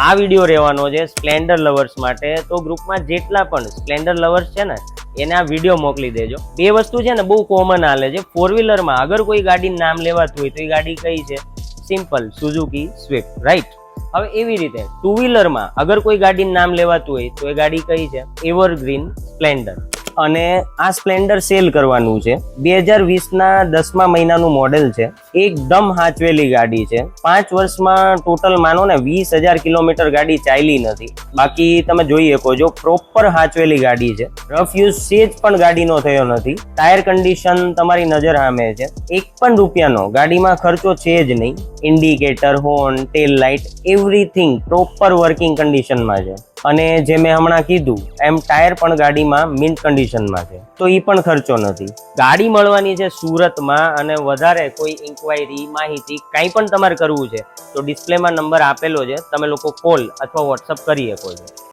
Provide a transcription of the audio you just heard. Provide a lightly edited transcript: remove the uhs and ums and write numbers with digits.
આ વિડીયો રહેવાનો છે સ્પ્લેન્ડર લવર્સ માટે. તો ગ્રુપમાં જેટલા પણ સ્પ્લેન્ડર લવર્સ છે ને એને આ વિડીયો મોકલી દેજો. બે વસ્તુ છે ને બહુ કોમન હાલે છે. ફોર વ્હીલરમાં અગર કોઈ ગાડીનું નામ લેવાતું હોય તો એ ગાડી કઈ છે? Simple Suzuki Swift, right? હવે એવી રીતે ટુ વ્હીલરમાં અગર કોઈ ગાડીનું નામ લેવાતું હોય તો એ ગાડી કઈ છે? Evergreen Splendor. અને આ સ્પ્લેન્ડર સેલ કરવાનું છે. 2020ના 10મા મહિનાનું મોડેલ છે. એકદમ હાચવેલી ગાડી છે. 5 વર્ષમાં ટોટલ માનો ને 20,000 કિલોમીટર ગાડી ચાલી નથી. બાકી તમે જોઈ શકો છો પ્રોપર હાચવેલી ગાડી છે. રફ યુઝ સેજ પણ ગાડીનો થયો નથી. ટાયર કન્ડિશન તમારી નજર સામે છે. 1 પણ રૂપિયાનો ગાડીમાં ખર્ચો છે જ નહીં. Indicator, horn, tail light, everything proper working કન્ડિશનમાં છે. અને જે મેં હમણાં કીધું એમ ટાયર પણ ગાડીમાં મિન્ટ કન્ડિશનમાં છે. તો એ પણ ખર્ચો નથી. ગાડી મળવાની છે સુરતમાં. અને વધારે કોઈ ઇન્ક્વાયરી, માહિતી કંઈ પણ તમારે કરવું છે તો ડિસ્પ્લેમાં નંબર આપેલો છે, તમે લોકો કોલ અથવા વોટ્સઅપ કરી શકો છો.